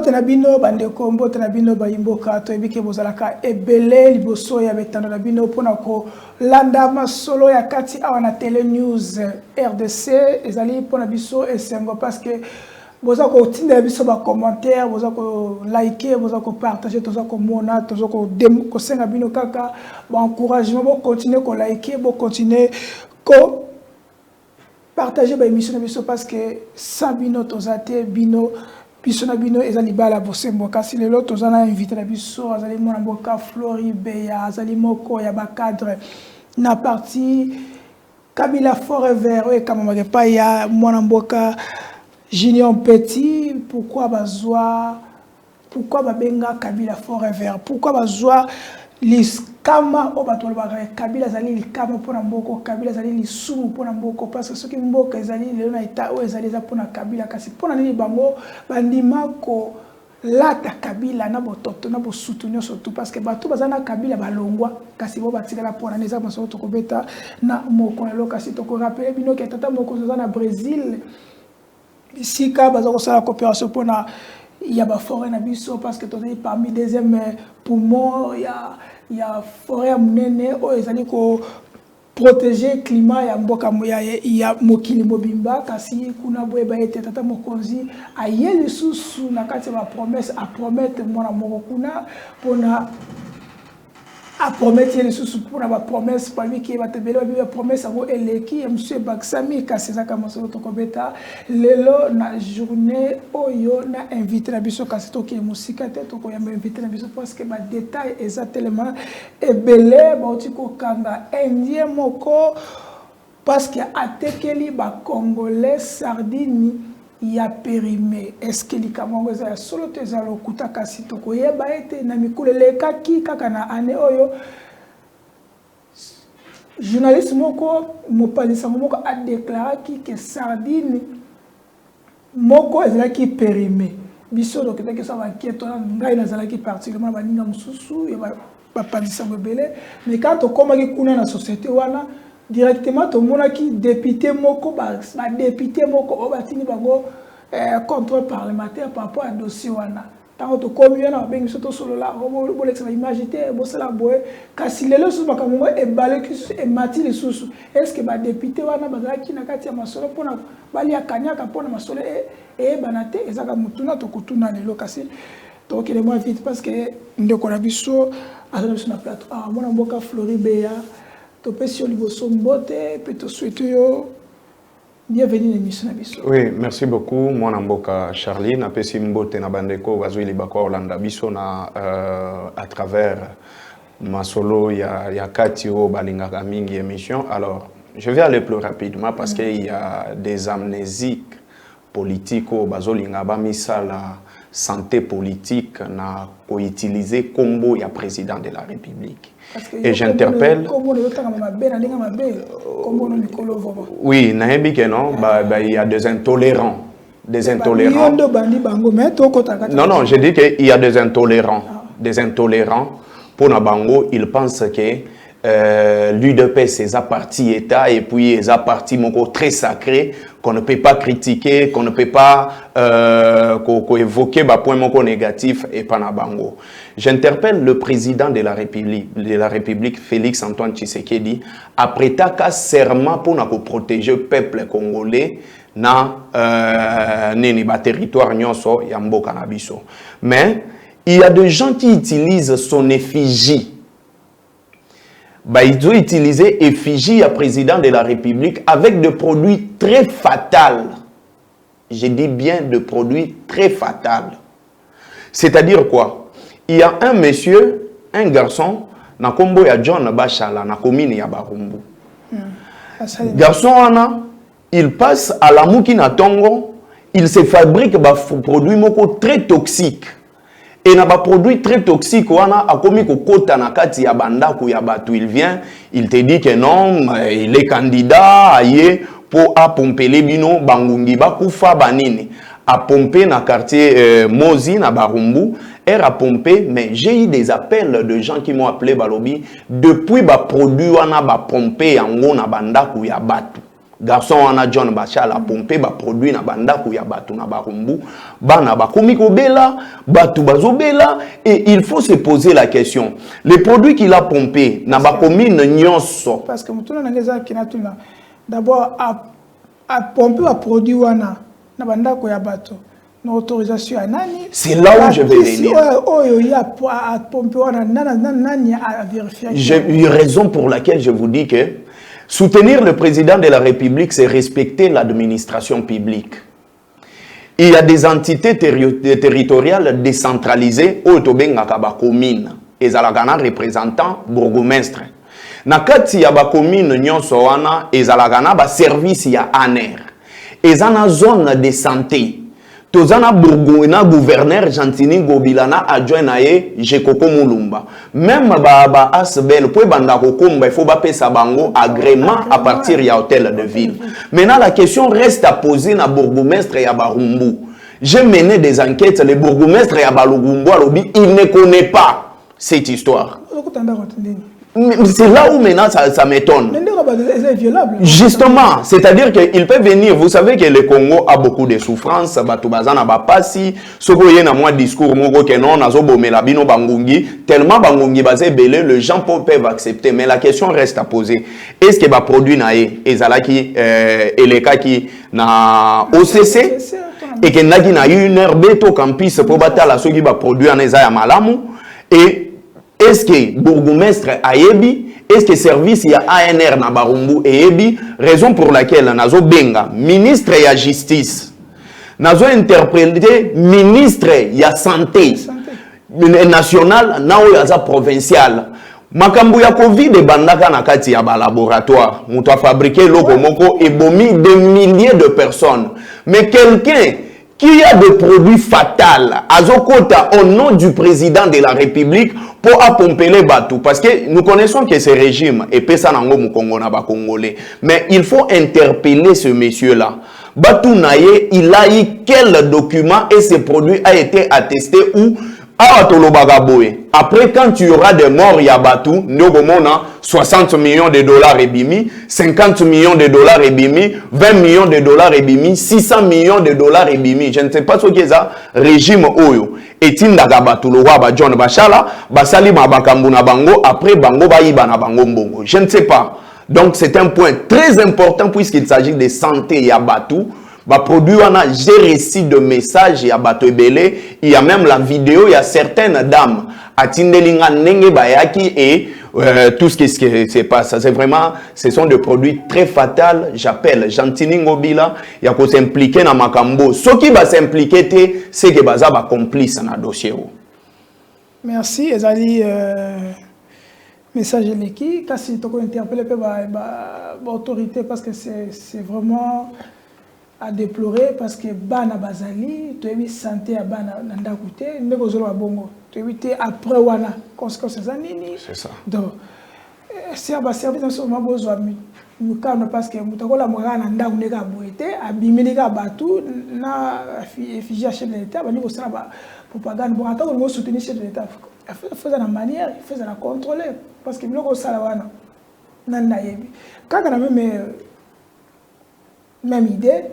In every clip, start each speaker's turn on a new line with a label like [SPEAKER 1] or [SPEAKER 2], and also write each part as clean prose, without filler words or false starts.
[SPEAKER 1] Mbote na bino bandeko mbote na bino bayimboka to ebike bozalaka ebele liboso ya betano na bino pona ko landa masolo ya kati awa na Tele News RDC ezali pona biso esengo parce que boza ko tinda biso ba commentaire boza ko liker boza ko partager toza ko mona toza ko senga bino kaka ba encouragement bo continuer ko liker bo continuer ko partager ba émission na biso parce que sans bino tozate bino biso na bino ezali bala bosembo kasi lelo tozana invité na biso azali mwana mboka Floribe ya azali moko ya ba cadre na parti Kabila Forever et kama magepa ya mwana mboka Junior Petit pourquoi babenga Kabila Forever pourquoi bazwa liskama o batolo ba Kabila zali likama pona mboko Kabila zali lisumu pona mboko parce que soki mboka ezali lelo na eta o ezali za pona Kabila kasi pona nini bango bandima ko lata Kabila na bototo na bo soutenir surtout parce que bato bazana Kabila balongwa kasi bo batikala pona neza maso to kobeta na moko lelo kasi to ko rappeler bino ke tata moko na Brésil ici ka bazako sala coopération pona il y a ba forêt na biso parce que on est parmi deuxième poumon il y a forêt munene o ezali ko protéger climat ya mboka ya mokili mobimba kasi kuna boye ba ete tata mokonzi ayeli susu na kati ba promesse a promettre mwana moko kuna pona a promettre les sous pour la promesse parmi qui va te belle la promesse à eleki monsieur Baksami kasi za kama solo tokobeta lelo na journée oyo na invité na biso kasi to ki musika te to ko ya invité na biso parce que ba détail exactement et belé ba otiko kanga indien moko parce que atekeli ba congolais sardini ya périmé est-ce que likamongo za solo te za lokuta kasi to ko yeba ete na mikulele kaki kaka na ane oyo journaliste moko mopalisa moko a déclaré que sardine moko ezalaki périmé biso donc que ça va inquiéter ngai nazalaki particulièrement baninga mususu ya ba palisa mobele mais quand on komaki kuna na société wana directement tout le monde qui député moko ba député moko o batini bango contrôle parlementaire par rapport à dossier wana tant to commune na bengi soto solo la bo lexa image té bo sala boy kasi lelo su bakamongo e baleki e mati le susu est-ce que ba député wana bazaki na kati ya masolo pona bali akanyaka pona masolo e banate ezaka mutuna to kutuna lelo kasi donc il est moins vite parce que ndeko na biso azana biso na plateau mwana mboka Floribe ya to pesi oliboso mbote pe to souhaite yo bienvenue à l'émission Nabiso.
[SPEAKER 2] Oui, merci beaucoup mon mboka Charlie na pesi mbote na bandeko bazwi libako Orlando biso na à travers ma solo ya kati o balingaka mingi émission. Alors, je vais aller plus rapidement parce qu'il y a des amnésiques politiques au bazolinga ba misala santé politique na ko utiliser combo ya président de la République. Et j'interpelle. Oui, il y a des intolérants. Des intolérants. Non, non, je dis qu'il y a des intolérants. Des intolérants. Pour Nabango, ils pensent que l'UDP, c'est un parti État et puis c'est un parti très sacré qu'on ne peut pas critiquer, qu'on ne peut pas évoquer des points négatifs et pas Nabango. J'interpelle le président de la République, Félix Antoine Tshisekedi, après un serment pour protéger le peuple congolais dans le territoire nyonso ya mboka na biso. Mais il y a des gens qui utilisent son effigie. Ils ont utilisé effigie à président de la République avec des produits très fatals. Je dis bien de produits très fatals. C'est-à-dire quoi? Il y a un monsieur, un garçon, na kombo ya John Bachala, na commune ya Barumbu. Garçon il passe à la Moukina Tongo, il se fabrique des produits très toxiques. Et na ba produit très toxique wana akomi ko kota na kati ya bandako ya batu il vient il te dit que non il est candidat aye pour a pomper les bino bangungi bakufa banini a pomper na quartier Mozi na Barumbu a pomper mais j'ai eu des appels de gens qui m'ont appelé balobi depuis ba produit wana ba pomper yango na bandako ya batu garçon wana John Bachala pompe ba produit na banda ku ya batu na barumbu bana ba komiko bela batu bazobela et il faut se poser la question les produits qu'il a pompé na ba commune nyonso
[SPEAKER 1] parce que mutuna ngeza kinatuna d'abord à pomper un produit wana na banda ko ya batu na autorisation à nani
[SPEAKER 2] c'est là où je vais venir j'ai eu raison pour laquelle je vous dis que soutenir le président de la République, c'est respecter l'administration publique. Il y a des entités territoriales décentralisées au Tobengaka ba commune et zalagana représentant bourgmestre. Nakati ya ba commune nyonso wana ezalagana ba service ya ANER. Ezana zone de santé. Tozana bourgmestre gouverneur Gentini Gobilana adjoint nae Jekoko Mulumba. Même ba asbel pour banda kokomba il faut ba pesa bango agrément à partir ya hôtel de ville. Maintenant la question reste à poser na bourgmestre ya Barumbu. J'ai mené des enquêtes le bourgmestre ya Balugumbu alobi il ne connaît pas cette histoire. C'est là où maintenant ça m'étonne. Justement, c'est-à-dire qu'il peut venir. Vous savez que le Congo a beaucoup de souffrances. Tellement bangungi basé belé, les gens peuvent accepter. Mais la question reste à poser. Est-ce que va produit naé ezalaki eleka qui na OCC et que nagi na une herbe to campus pour batala ceux qui va produire en ezaya malamu et est-ce que bourgmestre ayebi, est-ce que service y a ANR na Barumbu ayebi, raison pour laquelle nazo benga ministre ya justice, nazo interprété ministre ya santé national na oyaza provincial. Makambu ya Covid bandaka na kati ya ba laboratoire, muto a fabriqué loko moko et bomi des milliers de personnes. Mais quelqu'un qui a des produits fatals, azokota au nom du président de la République pour pomper les bateaux. Parce que nous connaissons que ce régime est pesanango mukongo na ba congolais. Mais il faut interpeller ce monsieur-là. Batou naye, il a eu quel document et ce produit a été attesté où après, quand tu auras des morts, il y a Batou, nous avons 60 millions de dollars et bimi, 50 millions de dollars et bimi, 20 millions de dollars et bimi, 600 millions de dollars et bimi. Je ne sais pas ce qu'est ça, régime Oyo. Et Tindaga Batou, le roi John Bachala, Basali Mabakambuna Bango, après Bango Baïba na Bango Mbongo. Je ne sais pas. Donc c'est un point très important puisqu'il s'agit de santé et à Batou. Bah, produit, on a récit de messages, il y a Bato Ebele, il y a même la vidéo, il y a certaines dames à Tindelinga Nenge Bayaki et tout ce qui se passe. C'est vraiment, ce sont des produits très fatals. J'appelle Gentini Ngobila, il y a qu'on s'impliquer dans Makambo. Ce qui va s'impliquer, c'est que Baza va complice dans le dossier.
[SPEAKER 1] Merci, Ezali. Message l'équipe, quand si tu peux interpeller l'autorité parce que c'est vraiment à déplorer parce que bana bazali tu es santé à bana nanda côté ne bozolo bongo tu es après wana conséquences zanini
[SPEAKER 2] c'est ça
[SPEAKER 1] donc si aba service sur ma besoin nous calme parce que mutakola mwana nanda uneka boete abimilika batu na effigie chef de l'état bani bosala ba propagande bon attends on soutenir chef de l'état faisant la manière faisant la contrôler parce que biloko sala wana nanda yebi kaka na même idée.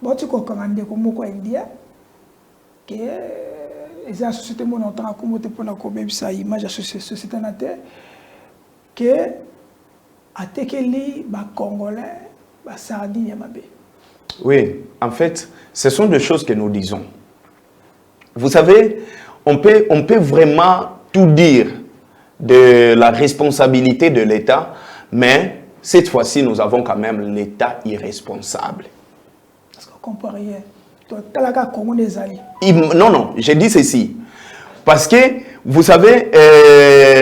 [SPEAKER 1] Bon, tu comprends comment India que les sociétés monotone comme tu peux la ça image de société na terre que atekeli ba congolais ba sardine ya mabe.
[SPEAKER 2] Oui, en fait, ce sont des choses que nous disons. Vous savez, on peut vraiment tout dire de la responsabilité de l'État, mais cette fois-ci, nous avons quand même l'État irresponsable.
[SPEAKER 1] Parce qu'on comprend rien.
[SPEAKER 2] Non, non, j'ai dit ceci. Parce que, vous savez,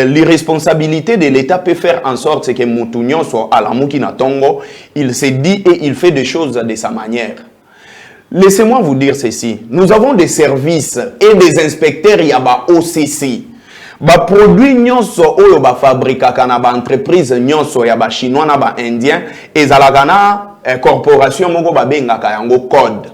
[SPEAKER 2] l'irresponsabilité de l'État peut faire en sorte que Moutounion soit à la Moukina Tongo, il se dit et il fait des choses de sa manière. Laissez-moi vous dire ceci. Nous avons des services et des inspecteurs, il y a OCC. Ba produit nyonso oyo ba fabrika kana ba entreprise nyonso ya ba chinois na ba indien ezalakana corporation moko ba bengaka yango code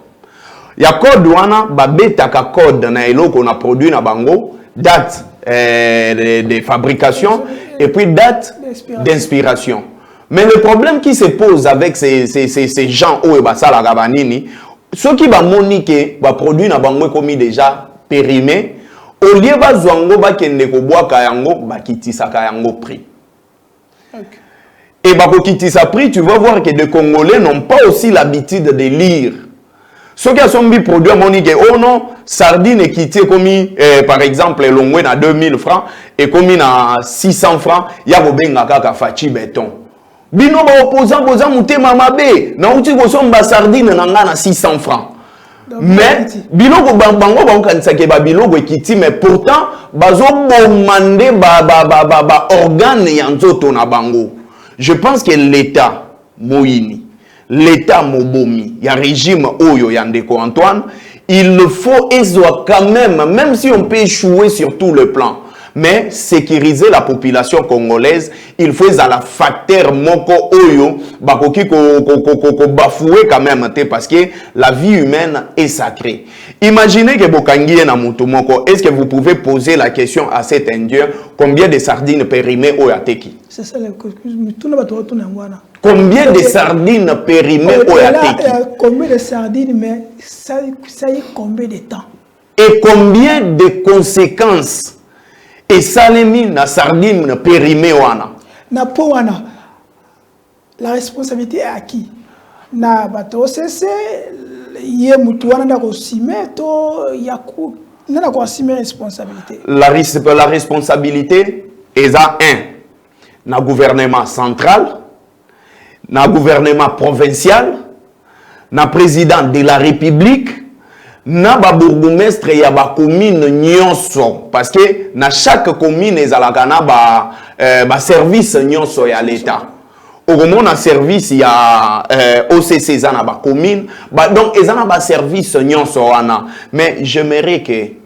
[SPEAKER 2] ya code wana ba betaka code na eloko na produit na bango date de fabrication et puis date d'inspiration. Mais le problème qui se pose avec ces gens au basala gabanini, ceux qui va moniquer va produire na bango comme déjà périmé, au lieu ba zwango ba kende ko boaka yango ba kitisaka yango prix.
[SPEAKER 1] Okay.
[SPEAKER 2] Et bah pour kitisa prix, tu vas voir que les Congolais n'ont pas aussi l'habitude de lire. Ceux qui sont mis produits monique, oh non, sardine et quitté comme par exemple l'ongwe à 2000 francs et comme à 600 francs, il y a benga kaka fachi béton. Bino ba opposant boza mutema mabe, na uti ko somba sardine na ngana 600 francs. Mais biloko bango ba kanisa ke ba biloko ekiti, mais pourtant bazo bomande ba organe ya nzoto na bango. Je pense que l'État Moïni, l'État Mobomi, il y a un régime Oyo Yandeko Antoine, il le faut et quand même si on peut échouer sur tout le plan, mais sécuriser la population congolaise, il faut à la facteur Moko Oyo, bakoki ko bafoué quand même, parce que la vie humaine est sacrée. Imaginez que Bokangi na Mutu Moko, est-ce que vous pouvez poser la question à cet Indien, combien de sardines périmées au Yateki? C'est ça le combien de sardines périmées au Yateki?
[SPEAKER 1] Combien de sardines, mais ça y est combien de temps?
[SPEAKER 2] Et combien de conséquences? Et salemi na sardine périmé wana.
[SPEAKER 1] Na po wana. La responsabilité est à qui? Na bato c'est yé mutu wana na ko simeto yaku na ko simer responsabilité.
[SPEAKER 2] La responsabilité est à na gouvernement central, na gouvernement provincial, na président de la République, na ba bourgmestre ya ba commune nyonso, parce que na chaque commune ezalaka na ba service nyonso ya l'État. Au moment na service ya OCC za na ba commune, donc ezana ba service nyonso wana. Mais j'aimerais que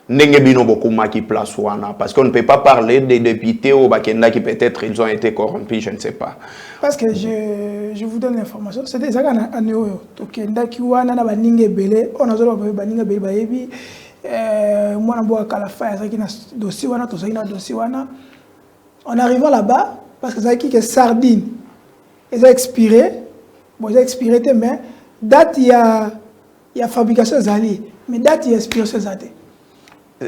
[SPEAKER 2] ndenge bino bokuma qui place wana, parce qu'on ne peut pas parler des députés au Bakenda qui peut-être ils ont été corrompus, je ne sais pas.
[SPEAKER 1] Parce que je vous donne l'information, c'est des agana anéo tokenda ki wana na baninge belé, on a zolo baninge belé bayebi moi na boa kala fa ça qui na dossier wana to ça na dossier wana. En arrivant là-bas, parce que ça qui que sardine, ils ont expiré, bon ils ont expiré mais date il y a fabrication zali, mais date il y a expiration zali.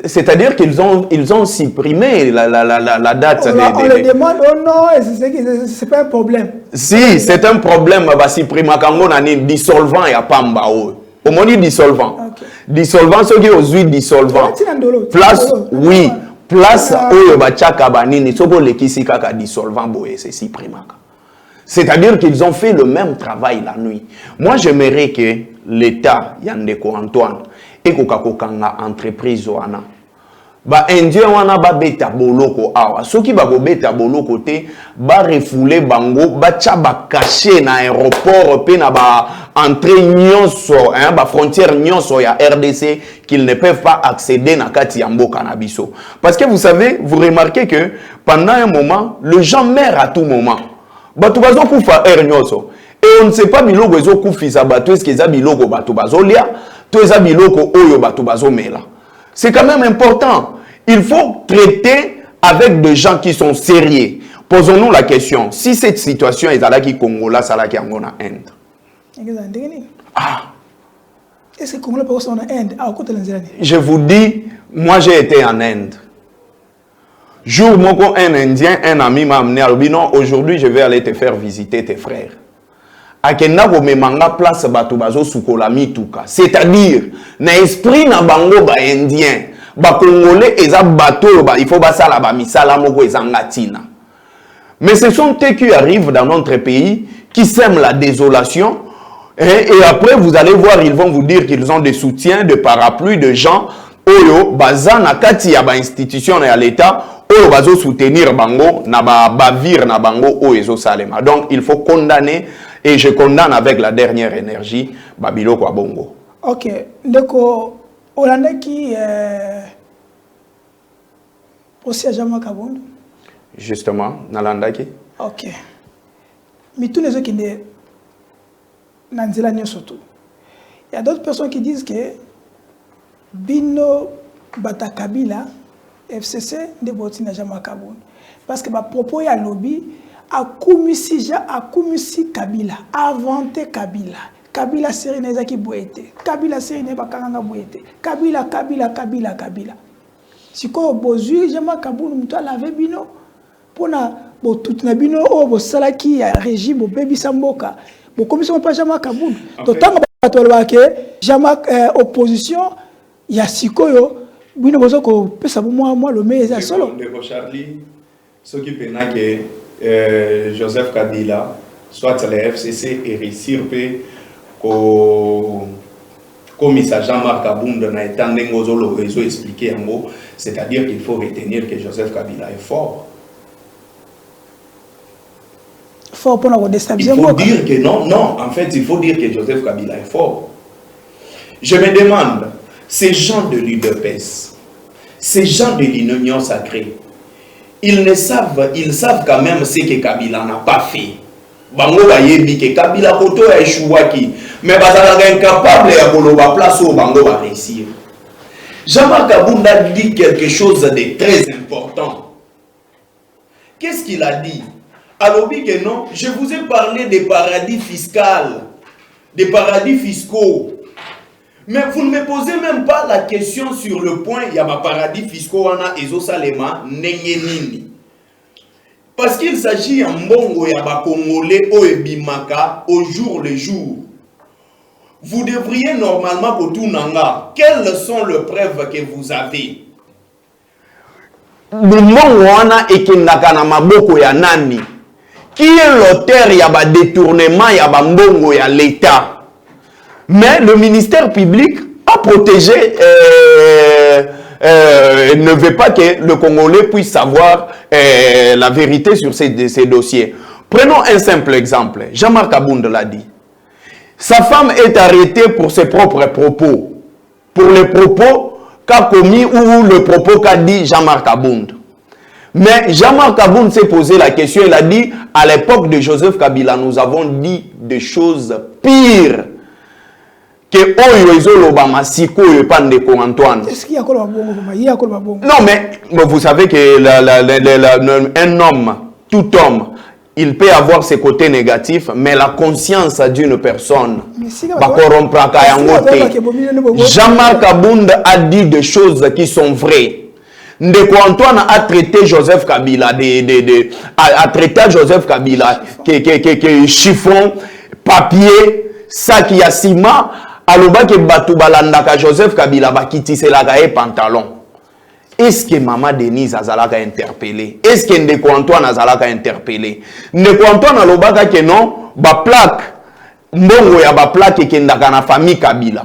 [SPEAKER 2] C'est-à-dire qu'ils ont supprimé la date.
[SPEAKER 1] On le demande, oh non, c'est pas un problème.
[SPEAKER 2] Si, c'est un problème, bah supprimer quand on a un dissolvant et à pamba. Au moins dissolvant. Okay. Dissolvant, ce qui est aux huiles dissolvant. Place, oui, place où bah tchaka banini, ce que les kisika dissolvant boé, c'est supprimer. C'est-à-dire qu'ils ont fait le même travail la nuit. Moi, j'aimerais que l'État, Yandeko Antoine, et kokakokanga entreprise wana ba indien wana ba beta boloko awa soki ba go beta boloko te ba refoule bango ba tcha ba caché na aéroport pe na ba entrée nyonso hein ba frontière nyonso ya RDC qu'ils ne peuvent pas accéder na kati ya mboka na biso. Parce que vous savez, vous remarquez que pendant un moment les gens meurent à tout moment. Batu bazo kufa nyonso et on ne sait pas biloko ezo kufisa batu est-ce que za biloko batu bazolia. C'est quand même important. Il faut traiter avec des gens qui sont sérieux. Posons-nous la question. Si cette situation est à la Congola, c'est à la Inde. Ah.
[SPEAKER 1] Est-ce que Congola peut en Inde?
[SPEAKER 2] Je vous dis, moi j'ai été en Inde. Jour où un Indien, un ami m'a amené à l'Obinon, aujourd'hui je vais aller te faire visiter tes frères. Akenda ko memanga place bato bazo sukola mituka, c'est-à-dire na esprit na bango ba indien ba congolais eza bato il faut basala ba misala moko ezangatina. Mais ce sont eux qui arrivent dans notre pays qui sèment la désolation et après vous allez voir ils vont vous dire qu'ils ont des soutiens de parapluies de gens oyo bazana kati ya ba institution ya l'état oyo bazo soutenir bango na ba bavir na bango oyo ezo salema. Donc il faut condamner. Et je condamne avec la dernière énergie Babilo Kwabongo.
[SPEAKER 1] Ok. Donc, on a qui aussi à Jama Kabondo.
[SPEAKER 2] Justement, Nalandaki.
[SPEAKER 1] Ok. Mais tous les autres qui ne Nanzela surtout. Il y a d'autres personnes qui disent que Bino Batakabila FCC de Botina Jama Kabondo. Parce que ma propos y a lobby akumisi Kabila, inventé Kabila. Kabila série nezaki boete. Kabila série ne bakanga boete. Kabila. Siko bozui jama kabunu muto lave bino pona bo tout na bino o bo salaki ya régime bo bebi samboka. Bo commission pas jama kabunu. To tanga bato lwake jama opposition ya sikoyo bino bozo ko pesa bo moi le meza solo.
[SPEAKER 3] De Charlie ce qui pena que Joseph Kabila soit le FCC et réussir comme ça Jean-Marc Kabunda n'a été en réseau expliqué en mots, c'est-à-dire qu'il faut retenir que Joseph Kabila est fort.
[SPEAKER 1] Fort pour la déstabiliser.
[SPEAKER 3] Il faut dire que non, en fait, il faut dire que Joseph Kabila est fort. Je me demande, ces gens de l'UDPS, ces gens de l'Union sacrée, ils savent quand même ce que Kabila n'a pas fait. Bango ba yebi ke Kabila koto ya échouaki mais bazala incapable ya koloba place au bango va réussir. Jean-Marc Kabunda dit quelque chose de très important. Qu'est-ce qu'il a dit? Alors que non, je vous ai parlé des paradis fiscaux, des paradis fiscaux. Mais vous ne me posez même pas la question sur le point il y a ma paradis fiscaux wana ezo salema nengenini. Parce qu'il s'agit en bongo ya ba Congolais au ebimaka au jour le jour. Vous devriez normalement pour tout nanga. Quelles sont les preuves que vous avez?
[SPEAKER 2] Le bongo wana ekendaka na maboko ya nani? Qui est l'auteur ya ba détournement ya ba mbongo ya l'État? Mais le ministère public a protégé ne veut pas que le Congolais puisse savoir la vérité sur ces dossiers. Prenons un simple exemple. Jean-Marc Kabunda l'a dit. Sa femme est arrêtée pour ses propres propos. Pour les propos qu'a commis ou le propos qu'a dit Jean-Marc Kabunda. Mais Jean-Marc Kabunda s'est posé la question. Il a dit, à l'époque de Joseph Kabila, nous avons dit des choses pires que Oyo Ezolobama Siko Pandeko Antoine.
[SPEAKER 1] Est-ce qu'il y a quoi bon?
[SPEAKER 2] Non, mais vous savez que un homme, tout homme, il peut avoir ses côtés négatifs, mais la conscience d'une personne, Jean-Marc Kabunda a dit des choses qui sont vraies. Ndeko Antoine a traité Joseph Kabila, a traité Joseph Kabila, que chiffon, papier, sac ya ciment. Aloba ke batu balandaka Joseph Kabila bakitise la gae pantalon. Est-ce que Maman Denise azalaka interpellé? Est-ce que Ndeko Antoine azalaka interpellé? Ndeko Antoine aloba ke non, ba plaque mbongo ya ba plaque kendaka na famille Kabila.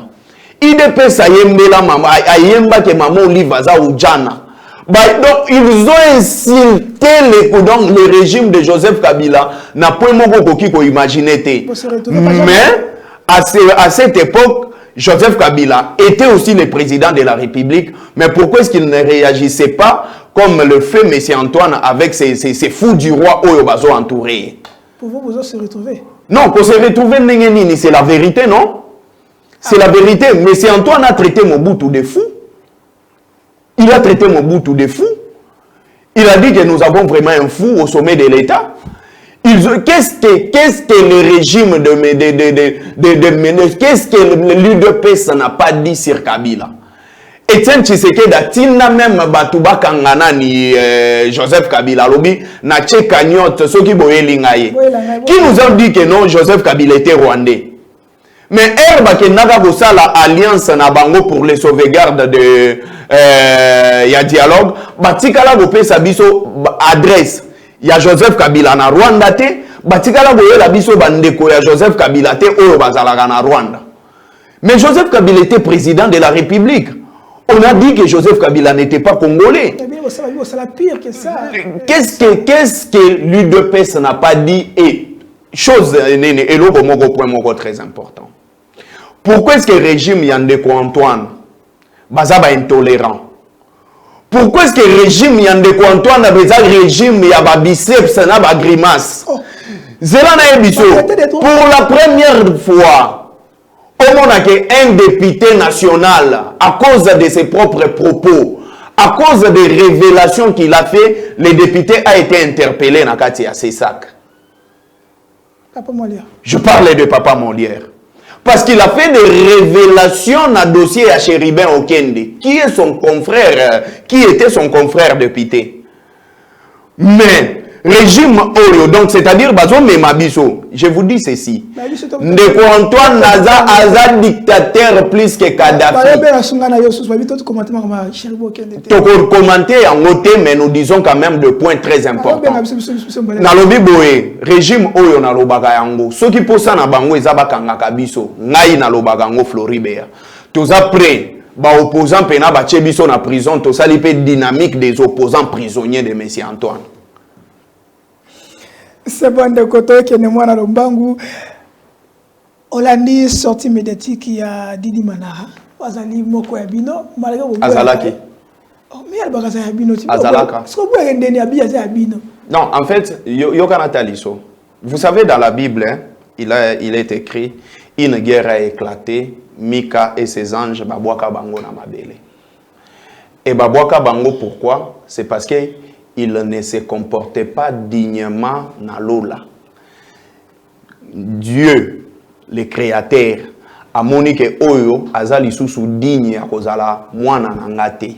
[SPEAKER 2] IDPS ayembela mama ayemba ke Maman Olive aza ujana. Donc ils ont insulté le régime de Joseph Kabila na point moko koki ko imaginer te. Mais à cette époque, Joseph Kabila était aussi le président de la République. Mais pourquoi est-ce qu'il ne réagissait pas comme le fait M. Antoine avec ces fous du roi Oyobazo entourés?
[SPEAKER 1] Pour vous, vous se retrouver?
[SPEAKER 2] Non, pour se retrouver, c'est la vérité, non? C'est la vérité. M. Antoine a traité Mobutu de fou. Il a traité Mobutu de fou. Il a dit que nous avons vraiment un fou au sommet de l'État. Qu'est-ce que le régime qu'est-ce que l'UDPS n'a pas dit sur Kabila? Etienne Tshisekedi atina même Batuba Kangana ni Joseph Kabila lobi na tche cagnotte ceux qui boyelingaye qui nous ont dit que non Joseph Kabila était rwandais. Mais herba que naga bosala alliance na bango pour les sauvegardes de ya dialogue batikala bopesa biso adresse. Il y a Joseph Kabila na Rwanda te, batikala boye la biso bandeko ya Joseph Kabila te oyo bazalaka na Rwanda. Mais Joseph Kabila était président de la République. On a dit que Joseph Kabila n'était pas congolais.
[SPEAKER 1] C'est la pire que ça.
[SPEAKER 2] Qu'est-ce que l'UDPS n'a pas dit? Et chose et l'autre point très important. Pourquoi est-ce que le régime Yandeko Antoine bazaba intolérant? Pourquoi est-ce que le régime Yandeko Antoine a besoin de régime ya biceps na ba grimace? Pour la première fois, on a qu'un député national, à cause de ses propres propos, À cause des révélations qu'il a fait, le député a été interpellé dans Katia Sessak.
[SPEAKER 1] Papa Molière.
[SPEAKER 2] Je parlais de Papa Molière. Parce qu'il a fait des révélations dans le dossier à Chéribin Okende. Qui est son confrère, qui était son confrère député. Mais, régime Oyo, donc c'est-à-dire, je vous dis ceci. Ndeko Antoine Naza Aza dictateur plus que Kadhafi. Toko commenter en côté, mais nous disons quand même de points très importants. Nalobi boye, régime Oyo nalobaka yango. Ceux qui posent na bango ezaba kangaka biso. Ngai nalobaka yango Floribert. Tous après, opposants pena ba biso na prison, to sali pe dynamique des opposants prisonniers de Monsieur Antoine.
[SPEAKER 1] C'est bon de côté que nous sommes dans le Bangu. Hollandi sortie médiatique il y a Didi Manara. Azali moko ya bino malgré vous.
[SPEAKER 2] Azalaki.
[SPEAKER 1] Oh mais elle bagaza ya bino.
[SPEAKER 2] Azalaka.
[SPEAKER 1] Est-ce que vous pouvez ndeni ya bino?
[SPEAKER 2] Non, en fait, Yokanataliso. Vous savez dans la Bible, hein, il est écrit une guerre a éclaté, Mika et ses anges babwaka bango na mabele. Et babwaka bango pourquoi? C'est parce que il ne se comportait pas dignement dans l'eau-là. Dieu, le créateur, a monique oyo, azali susu digne à kozala mwana nangate.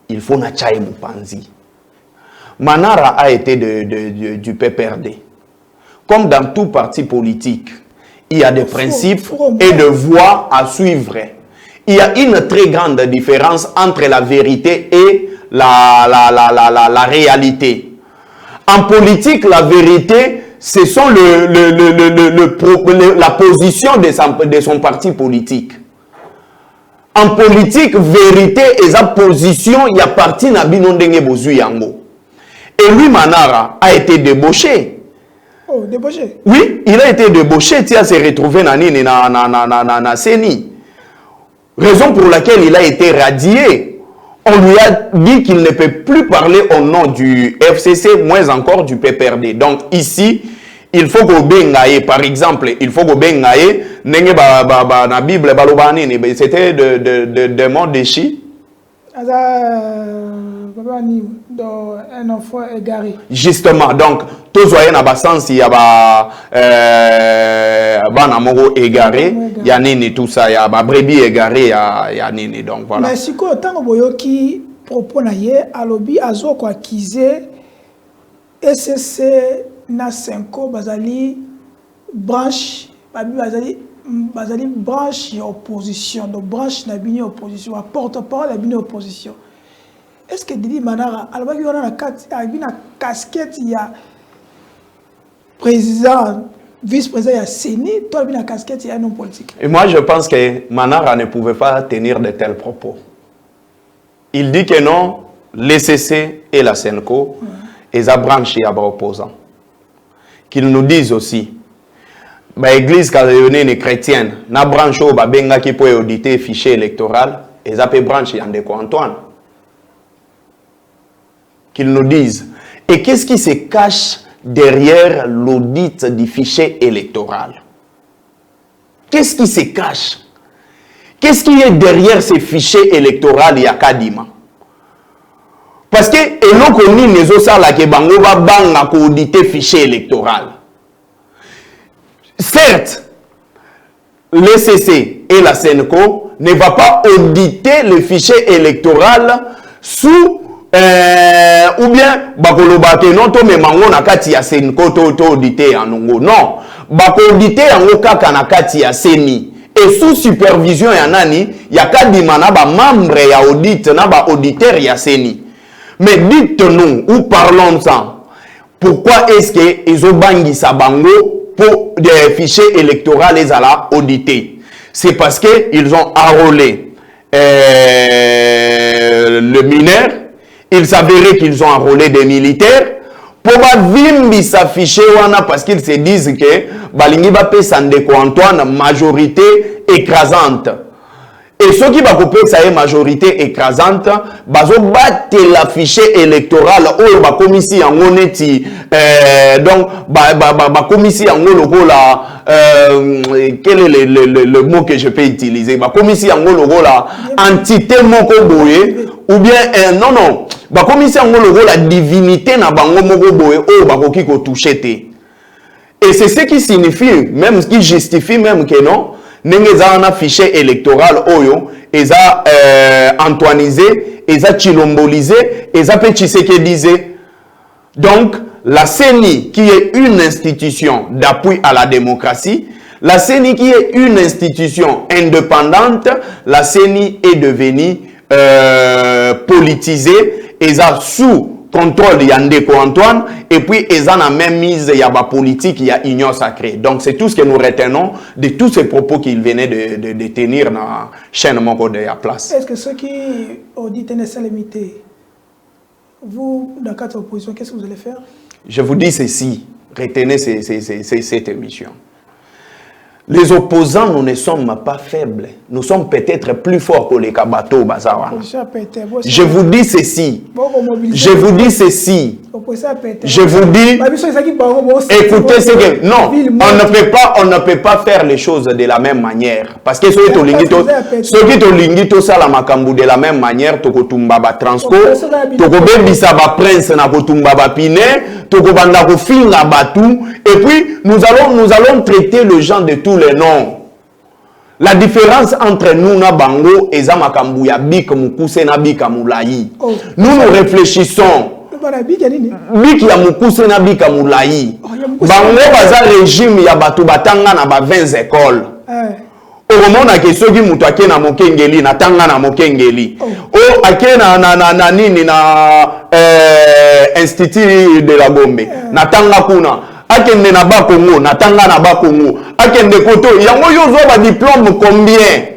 [SPEAKER 2] Il faut na chai mupanzi. Manara a été du PPRD. Comme dans tout parti politique, il y a des principes et des voies à suivre. Il y a une très grande différence entre la vérité et la réalité. En politique, la vérité, ce sont la position de son parti politique. En politique, vérité et sa position, il y a parti na binondenge bozu yango. Et lui, Manara, a été débauché.
[SPEAKER 1] Oh, débauché?
[SPEAKER 2] Oui, il a été débauché, il s'est retrouvé na Seni. Raison pour laquelle il a été radié. On lui a dit qu'il ne peut plus parler au nom du FCC, moins encore du PPRD. Donc ici, il faut que bengaye, par exemple, il faut que bengaye, nenge na Bible balobani, c'était de mon déchi.
[SPEAKER 1] Un enfant égaré.
[SPEAKER 2] Justement, donc, tous voyez na sens il y a bana moko égaré, il y a nini tout ça, il y a brebis égaré, il y a nini, donc voilà.
[SPEAKER 1] Mais si quoi tant boyoki propos na ye alobi azo ko accuser SSC na 5 bazali branche bazali branche opposition, donc branche na bini opposition, porte-parole na bini opposition. Est-ce que Didi Manara, alors qu'il y a une casquette, il y a président, vice-président, il y a Séni, toi, il y a une casquette, il y a un homme politique.
[SPEAKER 2] Et moi, je pense que Manara ne pouvait pas tenir de tels propos. Il dit que non, l'ECC et la Senco, ils ont branché à opposants. Qu'ils nous disent aussi, l'église calédonienne chrétienne, n'a branché au Babenga qui peut auditer le fichier électoral, ils ont branché Yandeko Antoine. Qu'ils nous disent. Et qu'est-ce qui se cache derrière l'audit du fichier électoral? Qu'est-ce qui se cache? Qu'est-ce qui est derrière ces fichiers électoraux Yakadima? Parce que eloko ni nezo sala ke bango ba banga ko auditer fichier électoral. Certes, l'ECC et la Senco ne va pas auditer le fichier électoral sous ou bien bakoloba ke non to memango na kati ya Senko to auditer anongo. Non, bako auditer yango kaka na kati ya Seni. Et sous supervision ya nani, ya kadima na ba membre ya audit na ba auditeur ya Seni. Mais dites-nous, ou parlons-en, pourquoi est-ce qu'ils ont bangi sa bango pour des fichiers électoraux les ala auditer? C'est parce qu'ils ont enrôlé le mineur, il s'avérait qu'ils ont enrôlé des militaires, pour vimbi s'afficher parce qu'ils se disent que Balingi Bape Sandeko Antoine, majorité écrasante. Et ceux qui vont couper ça est majorité écrasante, bazo battre l'affiché électoral ou la commission en honnêteté donc ba commission en logo là quel est le mot que je peux utiliser ba commission en logo là entité moko boye ou bien non ba commissaire ngolo la divinité na bango moko boye o ba koki ko toucher té. Et c'est ce qui signifie, même ce qui justifie même que non, n'engez un fichier électoral oyo, eza antoinisé, eza chilombolisé, eza petit ce qui disait. Donc, la CENI qui est une institution d'appui à la démocratie, la CENI qui est une institution indépendante, la CENI est devenue politisée, eza sous contrôle Yandeko Antoine, et puis ils en a même mise, il y a la politique, il y a union sacrée. Donc c'est tout ce que nous retenons de tous ces propos qu'il venait de tenir dans la chaîne Moko de la place.
[SPEAKER 1] Est-ce que ceux qui ont dit tenir ça limité, vous, dans quatre oppositions, qu'est-ce que vous allez faire?
[SPEAKER 2] Je vous dis ceci, retenez cette émission. Les opposants, nous ne sommes pas faibles. Nous sommes peut-être plus forts que les Kabato Bazawana. Je vous dis ceci. Je vous dis ceci. Je vous dis, écoutez ce que... Non, on ne peut pas faire les choses de la même manière. Parce que ceux qui ont l'ingito ça la makambu de la même manière, toko tumbaba transco, toko bebisa ba prince na ko tumbaba pine, toko banda ko finga batu, et puis nous allons traiter le gens de tous les noms. La différence entre nous na bango et za makambu ya bik mukuse na bika mulayi. Nous réfléchissons. Biki ya mukuse na bika mulayi. Bango baza régime ya batu batanga na ba 20 écoles. Oromona ke soki mutu ake na mokengeli na tanga na mokengeli. O ake na nini na institut de la Gombe na tanga kuna. Akende na ba Congo na tanga na ba Congo. Akende koto yango yo zo ba diplôme combien?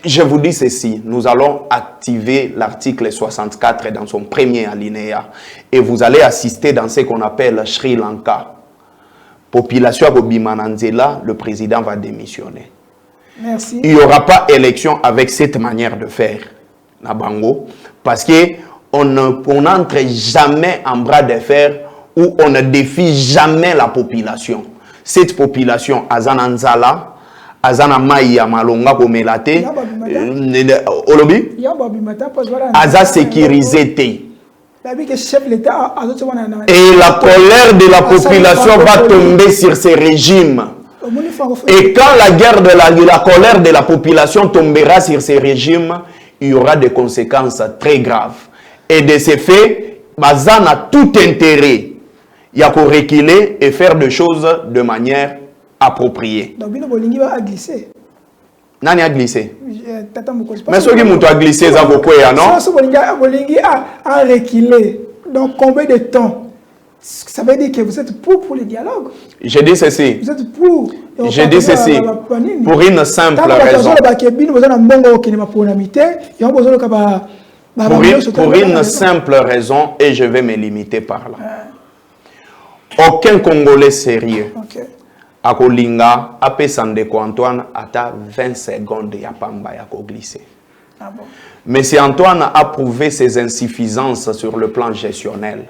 [SPEAKER 2] Je vous dis ceci, nous allons activer l'article 64 dans son premier alinéa et vous allez assister dans ce qu'on appelle Sri Lanka. Population Bobimananzela, le président va démissionner.
[SPEAKER 1] Merci.
[SPEAKER 2] Il n'y aura pas élection avec cette manière de faire, Nabango, parce qu'on n'entre jamais en bras de fer où on ne défie jamais la population. Cette population, Azananzala, Azana Maïa Malonga Komelate, Olobi, Aza sécurisé. Et la colère de la population va tomber sur ces régimes. Et quand la colère de la population tombera sur ces régimes, il y aura des conséquences très graves. Et de ces faits, Bazan a tout intérêt. Il y a qu'à reculer et faire des choses de manière appropriée. Nani a glissé? Mais ce qui a glissé, ça va quoi, non?
[SPEAKER 1] A reculer. Donc combien de temps? Ça veut dire que vous êtes pour le dialogue.
[SPEAKER 2] Je dis ceci.
[SPEAKER 1] Vous êtes pour.
[SPEAKER 2] Je dis ceci. Pour une simple raison. Pour une simple raison, et je vais me limiter par là. Aucun Congolais sérieux. A Kolinga, a Pesandeko Antoine, ata 20 secondes ya pamba ya ko glisser. Monsieur Antoine a prouvé ses insuffisances sur le plan gestionnel.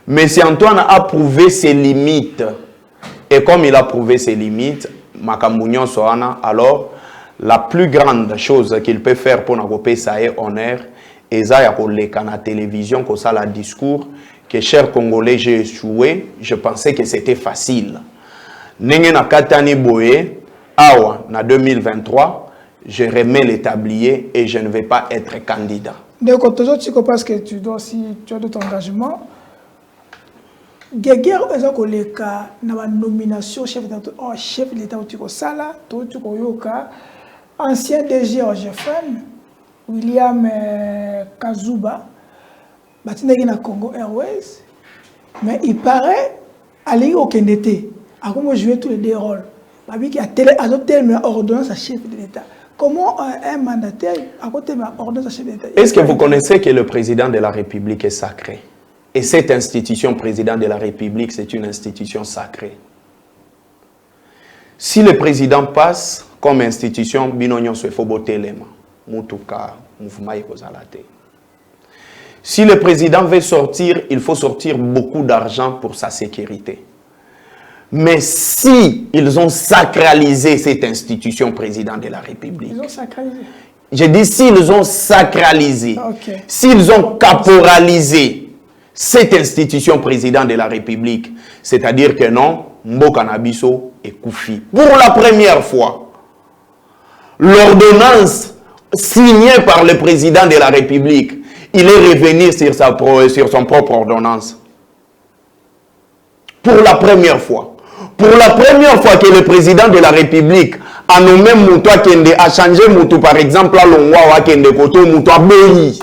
[SPEAKER 2] Monsieur Antoine a prouvé ses limites. Et comme il a prouvé ses limites, Makamounion Soana, alors la plus grande chose qu'il peut faire pour n'agoper ça est honneur, et ça y a la télévision, que ça la discours, que chers Congolais, j'ai échoué, je pensais que c'était facile. Nenge na katani boye, awa, na 2023, je remets les tabliers et je ne vais pas être candidat.
[SPEAKER 1] Donc, toujours, tu comprends parce que tu dois aussi, tu as d'autres engagements. Guerre, les cas, na nomination chef de l'État, tu as sala, tu as ancien DG OGFN, William Kazuba, batinegi na Congo Airways, mais il paraît aller au Kendete. À comment jouer tous les deux rôles. Il a adopté une ordonnance à chef de l'État. Comment un mandataire a adopté une ordonnance à chef de l'État?
[SPEAKER 2] Est-ce que vous connaissez que le président de la République est sacré? Et cette institution, président de la République, c'est une institution sacrée. Si le président passe comme institution, binonyon se faut botter les mains. Moutuka, mouvement ekozalate. Si le président veut sortir, il faut sortir beaucoup d'argent pour sa sécurité. Mais si ils ont sacralisé cette institution président de la République.
[SPEAKER 1] Ils ont sacralisé.
[SPEAKER 2] J'ai dit s'ils ont sacralisé,
[SPEAKER 1] Okay.
[SPEAKER 2] s'ils ont caporalisé cette institution président de la République, c'est-à-dire que non, Mboka Nabiso est Koufi. Pour la première fois, l'ordonnance signée par le président de la République, il est revenu sur son propre ordonnance. Pour la première fois. Pour la première fois que le président de la République a nommé Moutoua Kende, a changé Moutou par exemple à Longwa Kende Koto Moutoua Béni.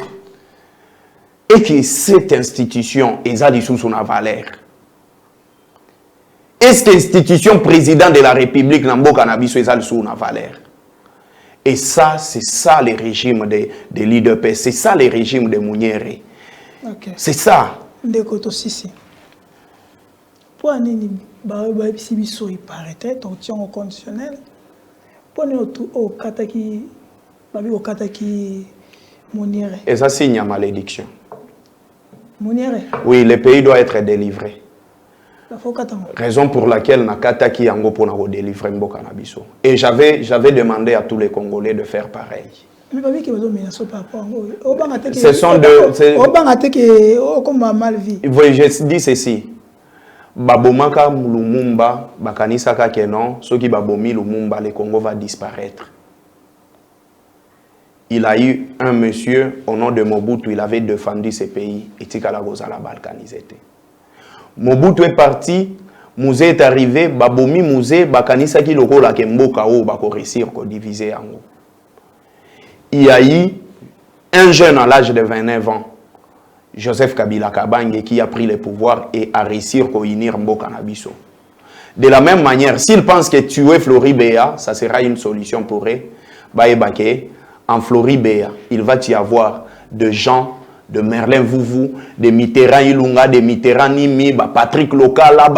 [SPEAKER 2] Et que cette institution est sous son valeur. Est-ce que l'institution président de la République Namboka Nabiso est sous son valeur? Et ça, c'est ça le régime de l'IDP, c'est ça le régime de Mouniéré.
[SPEAKER 1] Okay.
[SPEAKER 2] C'est ça.
[SPEAKER 1] De Koto Sisi. Pour un biso il paraît on tient au conditionnel. Pour nous au kataki Mouniéré.
[SPEAKER 2] Et ça signe à malédiction.
[SPEAKER 1] Mouniéré.
[SPEAKER 2] Oui, le pays doit être délivré.
[SPEAKER 1] La faut katamo.
[SPEAKER 2] Raison pour laquelle Nakataki Yango pour nous délivrer Mboka Nabiso. Et j'avais demandé à tous les Congolais de faire pareil.
[SPEAKER 1] Mais pas que vous menacer par rapport au bangaté
[SPEAKER 2] Ce sont deux.
[SPEAKER 1] Au bangaté que comme mal vie.
[SPEAKER 2] Oui, je dis ceci. Babomaka Lumumba, Bakanisaka Kenon, ceux qui babomi Lumumba, le Congo va disparaître. Il a eu un monsieur au nom de Mobutu, il avait défendu ce pays, et Tikalagoza la balkanisé. Mobutu est parti, Mouzé est arrivé, babomi Mouzé, Bakanisaki loko la Kemboka ou bako réussir ko diviser en haut. Il y a eu un jeune à l'âge de 29 ans, Joseph Kabila Kabange, qui a pris le pouvoir et a réussi à unir Mboka Nabiso. De la même manière, s'il pense que tuer Floribéa, ça sera une solution pour eux, en Floribéa, il va y avoir de gens, de Merlin Vouvou, de Mitterrand Ilunga, de Mitterrand Nimi, Patrick Lokala,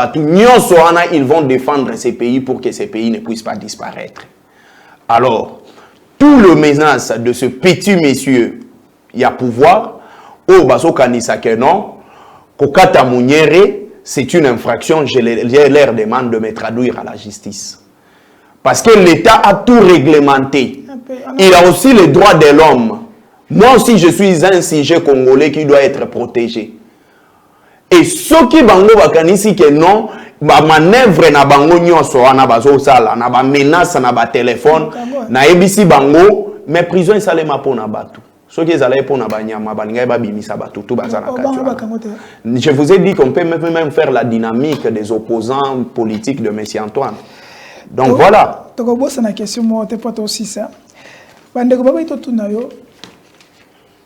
[SPEAKER 2] ils vont défendre ces pays pour que ces pays ne puissent pas disparaître. Alors, tout le menace de ce petit monsieur, il y a pouvoir, au baso kanisa que non, kokata Mouniéré, c'est une infraction, je leur demande de me traduire à la justice. Parce que l'État a tout réglementé. Il a aussi les droits de l'homme. Moi aussi, je suis un sujet congolais qui doit être protégé. Et ceux qui bango bakanisi que non, ba manœuvre na bango nyonso wana bazo sala, na ba menace na ba téléphone, na ebisi bango, mais prison esalema pona batu. Ceux qui allaient pour Nabanyama, je vous ai dit qu'on peut même faire la dynamique des opposants politiques de M. Antoine. Donc voilà.
[SPEAKER 1] Donc, c'est une question, moi, je pas aussi ça. Quand vous avez tout nayo,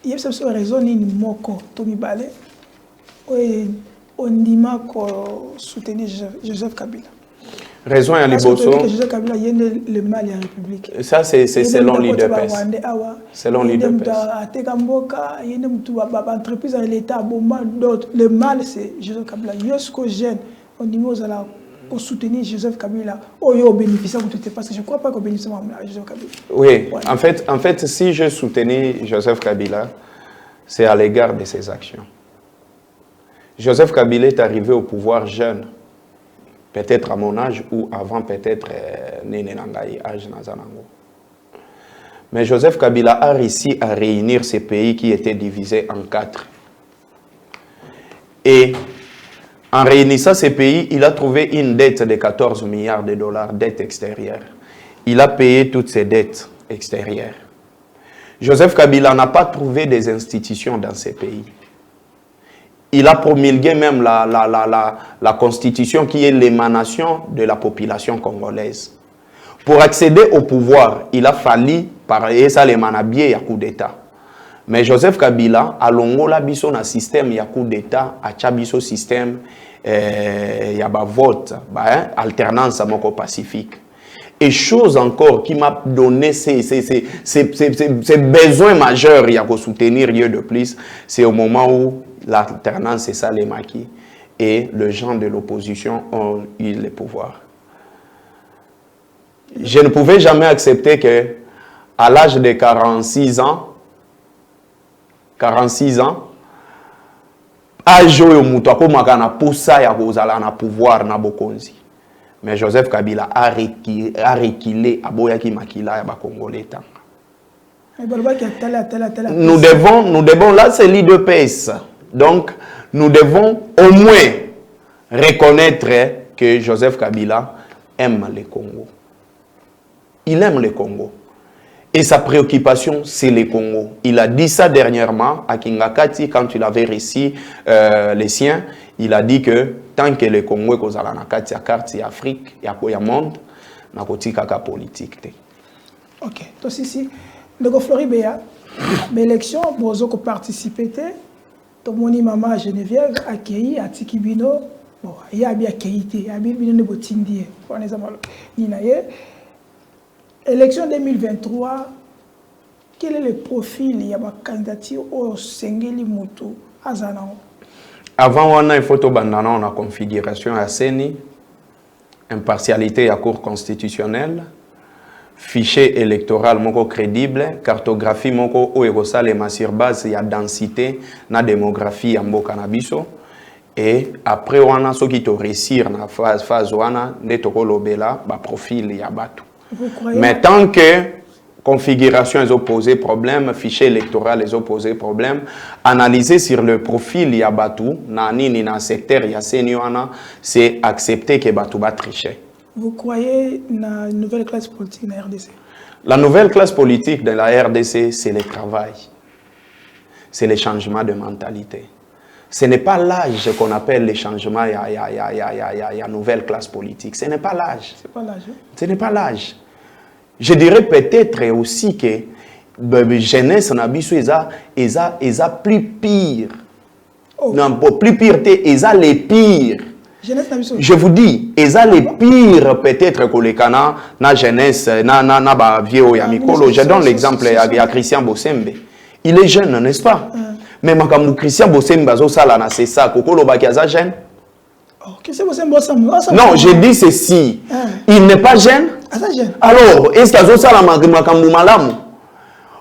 [SPEAKER 1] il y a une raison ni moko Tommy Balé, on dit qu'on soutenir Joseph Kabila.
[SPEAKER 2] Raison à Liboso.
[SPEAKER 1] Joseph Kabila, il y a le mal en République.
[SPEAKER 2] Ça, c'est selon l'IDPS. Selon l'IDPS.
[SPEAKER 1] Il y a une entreprise dans l'État. Le mal, c'est Joseph Kabila. Il y a ce que j'aime. On dit qu'on soutenir Joseph Kabila. On bénéficie de tout. Parce que je ne crois pas qu'on bénéficie de Joseph Kabila.
[SPEAKER 2] Oui, en fait, si je soutenais Joseph Kabila, c'est à l'égard de ses actions. Joseph Kabila est arrivé au pouvoir jeune. Peut-être à mon âge ou avant peut-être âge Nazanango. Mais Joseph Kabila a réussi à réunir ces pays qui étaient divisés en 4. Et en réunissant ces pays, il a trouvé une dette de 14 milliards de dollars, dette extérieure. Il a payé toutes ces dettes extérieures. Joseph Kabila n'a pas trouvé des institutions dans ces pays. Il a promulgué même la constitution qui est l'émanation de la population congolaise. Pour accéder au pouvoir, il a fallu parler ça les manabier à coup d'État. Mais Joseph Kabila a longola biso na système ya coup d'État, a chabiso système ya ba vote, alternance à moko pacifique. Et chose encore qui m'a donné ces besoins majeurs il y a qu'à soutenir lieu de plus, c'est au moment où l'alternance est ça les maquis et les gens de l'opposition ont eu le pouvoir. Je ne pouvais jamais accepter que à l'âge de 46 ans, âge où mutako makana poussa ya kozala na pouvoir na bokonzi. Mais Joseph Kabila a reculé à Boyaki Makila et à Congolais. Nous devons, là c'est l'IDPS. Donc, nous devons au moins reconnaître que Joseph Kabila aime le Congo. Il aime le Congo. Et sa préoccupation, c'est le Congo. Il a dit ça dernièrement à Kingakati, quand il avait réussi les siens. Il a dit que tant que le Congo est cause à la carte Afrique, il y a quoi monde, il y a politique.
[SPEAKER 1] Ok. Donc ici, le Floribéa, l'élection, vous avez participé. Tout le monde maman à Geneviève, à Kei, à Tikibino. Bon, il y a bien Kei, il y a bien de Botindie. Pour exemple, élection 2023, quel est le profil il y a ma candidature au Sengeli Moutou à Zanao? Avant,
[SPEAKER 2] on a une photo bandana, on a configuration à CENI, impartialité à Cour constitutionnelle, fichier électoral moko crédible, cartographie moko oerosalema sur base ya densité na démographie ya mboka na biso. Et après, on a ceux qui te réussir na phase wana ne toko lobela ba profil ya batu. Mais tant que configuration est opposée problème, fichier électoral est opposé problème, analyser sur le profil ya batu na nini na secteur ya seniwana, c'est accepter que batu va tricher.
[SPEAKER 1] Vous croyez dans une nouvelle classe politique dans la RDC?
[SPEAKER 2] La nouvelle classe politique de la RDC, c'est le travail. C'est le changement de mentalité. Ce n'est pas l'âge qu'on appelle le changement, il y a nouvelle classe politique. Ce n'est pas l'âge.
[SPEAKER 1] C'est pas l'âge.
[SPEAKER 2] Ce n'est pas l'âge. Je dirais peut-être aussi que la jeunesse en Abisso, ils ont plus pire. Oh. Non, plus pire, ils ont les pires. Je vous dis, ils ont les pires peut-être que les Cana, la jeunesse, na vieux Yamikolo. Je donne l'exemple à Christian Bossembe. Il est jeune, n'est-ce pas? Mais quand Christian Bossembe, c'est ça, Kokolo Bakiaza jeune. Non, je dis ceci. Il n'est pas jeune. Alors, est-ce qu'il y a ça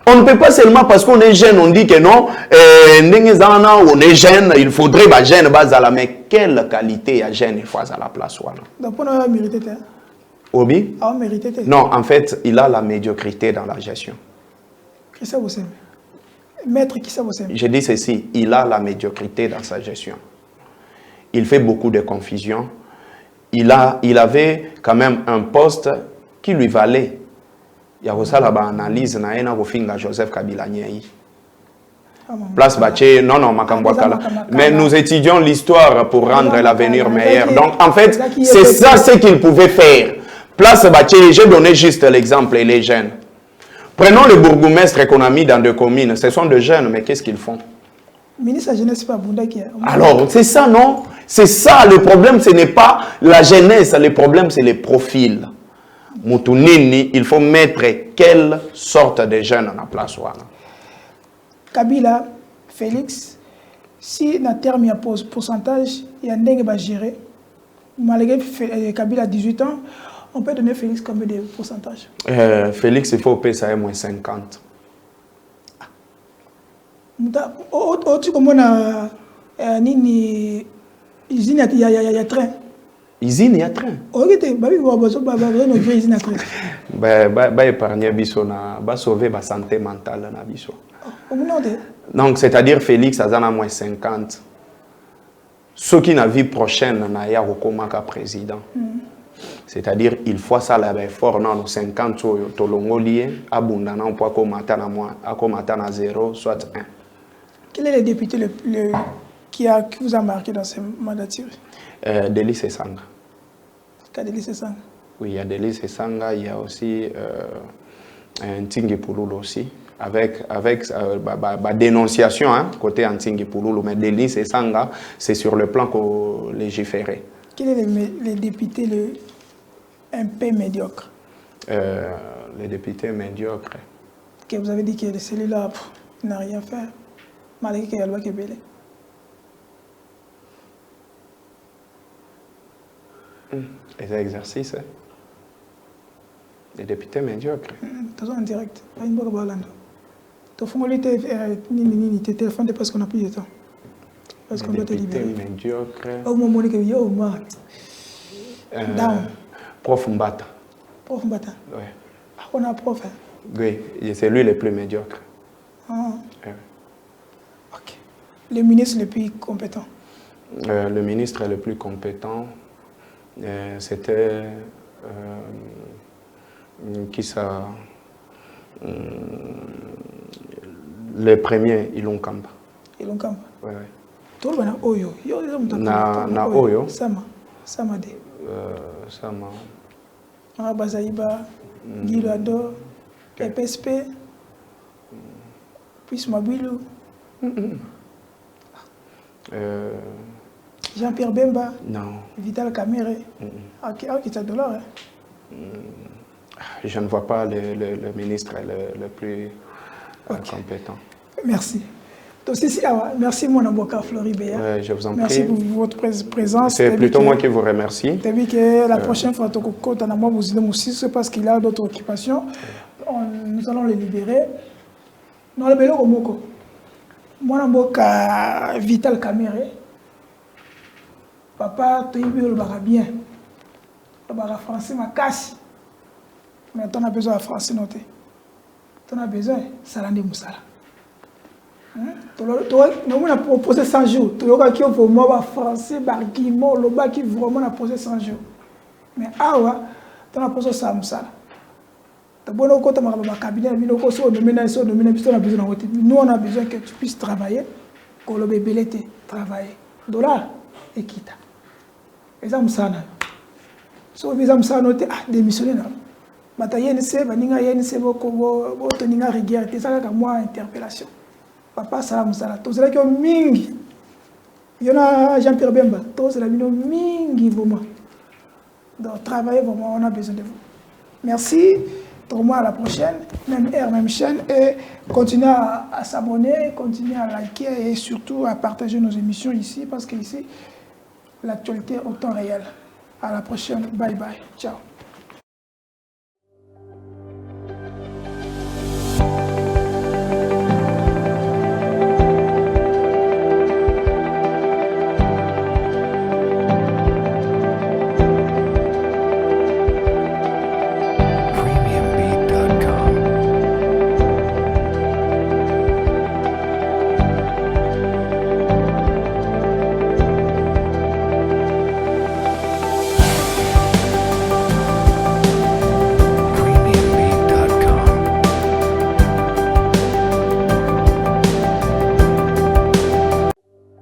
[SPEAKER 2] on ne peut pas seulement parce qu'on est jeune, on dit que non, on est jeune, il faudrait être jeune, mais quelle qualité y a jeune il faut à la place?
[SPEAKER 1] Donc, on a mérité.
[SPEAKER 2] Obi? Non, en fait, il a la médiocrité dans la gestion.
[SPEAKER 1] Maître qui ça vous aime?
[SPEAKER 2] Je dis ceci, il a la médiocrité dans sa gestion. Il fait beaucoup de confusion. Il avait quand même un poste qui lui valait. Il y a aussi la analyse na Joseph Kabila Nyei. Place Baché, non, mais nous étudions l'histoire pour rendre l'avenir meilleur. Donc, en fait, c'est ça ce qu'il pouvait faire. Place Baché, j'ai donné juste l'exemple, les jeunes. Prenons les bourgmestres qu'on a mis dans deux communes. Ce sont des jeunes, mais qu'est-ce qu'ils font?
[SPEAKER 1] Ministre de la jeunesse, pas Bunda qui a...
[SPEAKER 2] Alors, c'est ça, non? C'est ça, le problème, ce n'est pas la jeunesse, le problème, c'est les profils. Moutounini, il faut mettre quelle sorte de jeunes en place.
[SPEAKER 1] Kabila, Félix, si dans terme il y a pourcentage, il y a un dingue à gérer. Malgré Kabila a 18 ans, on peut donner Félix combien de pourcentage?
[SPEAKER 2] Félix, il faut payer ça moins 50.
[SPEAKER 1] Tu comment il y a train?
[SPEAKER 2] Usine, il y a train.
[SPEAKER 1] Ok,
[SPEAKER 2] épargner biso na ba sauver ba santé mentale na biso. Donc c'est-à-dire Félix a moins 50. Ceux qui na vie prochaine na ya rekomaka président. C'est-à-dire il faut ça la fort dans 50 to longolier abunda na po ko mata na moi akomata na 0 soit 1.
[SPEAKER 1] Quel est le député qui vous a marqué dans ces mandatures?
[SPEAKER 2] Delis Sanga.
[SPEAKER 1] Delis Sanga.
[SPEAKER 2] Oui, il y a Delis Sanga, il y a aussi Ntingi Pouloulou aussi, avec dénonciation, hein, côté Ntingi Pouloulou, mais Delis Sanga, c'est sur le plan qu'on légiférait.
[SPEAKER 1] Quel est le député un peu médiocre?
[SPEAKER 2] Le député médiocre.
[SPEAKER 1] Que vous avez dit que celui-là n'a rien fait, malgré qu'il y a la loi qui est belle.
[SPEAKER 2] Les exercices, les députés médiocres.
[SPEAKER 1] En direct, pas une bonne balade. Tu fais téléphone parce qu'on a plus de temps. Parce qu'on doit te libérer.
[SPEAKER 2] Médiocre.
[SPEAKER 1] Au moment où il y a down.
[SPEAKER 2] Prof Mbata.
[SPEAKER 1] Prof Mbata.
[SPEAKER 2] Oui.
[SPEAKER 1] Ah, on a prof. Hein?
[SPEAKER 2] Oui, c'est lui le plus médiocre.
[SPEAKER 1] Ah.
[SPEAKER 2] Oui.
[SPEAKER 1] Ok. Le ministre le plus compétent.
[SPEAKER 2] Le ministre le plus compétent, c'était qui ça? Le premier, Ilon Kamba.
[SPEAKER 1] Ilon Kamba.
[SPEAKER 2] Oui, oui.
[SPEAKER 1] Tout le monde Oyo.
[SPEAKER 2] Na Oyo.
[SPEAKER 1] Sama. Sama de.
[SPEAKER 2] Sama.
[SPEAKER 1] Ah, Bazaïba. Guilado. EPSP. Puis Mabilou. Jean-Pierre Bemba.
[SPEAKER 2] Non.
[SPEAKER 1] Vital Kamere. Ok, c'est dollar.
[SPEAKER 2] Je ne vois pas le ministre le plus compétent.
[SPEAKER 1] Merci. Donc, merci, mon avocat Floribert.
[SPEAKER 2] Je vous en
[SPEAKER 1] merci
[SPEAKER 2] prie.
[SPEAKER 1] Merci pour votre présence.
[SPEAKER 2] C'est plutôt moi qui vous remercie.
[SPEAKER 1] Que la prochaine fois, c'est parce qu'il a d'autres occupations. Nous allons les libérer. Nous allons les libérer au Moko. Mon avocat Vital Kamere. Papa, tu es bien. Tu es français, ma casse. Mais tu as besoin de français noté. Tu as besoin de Salande Moussala. Tu as proposé 100 jours. Tu as vraiment français, barguiment, le bas qui vraiment posé 100 jours. Mais awa, tu as posé 100 Moussala. Tu as besoin de cabinet, nous on a besoin que tu puisses travailler, que le bébé travaille. Dollar et quitte. Et ça, Moussala. Si vous avez noté, démissionner. Batayense, baninga yense boko toninga rigueur, c'est ça que moi interpellation. Papa salam sala. Tous ceux qui ont mingi. Il y en a Jean-Pierre Bemba. Tous ceux qui ont mingi vraiment. Donc travaillez vraiment, on a besoin de vous. Merci. Tournons à la prochaine, même heure, même chaîne, et continuez à s'abonner, continuez à liker et surtout à partager nos émissions ici parce que ici l'actualité est au temps réel. À la prochaine. Bye bye. Ciao.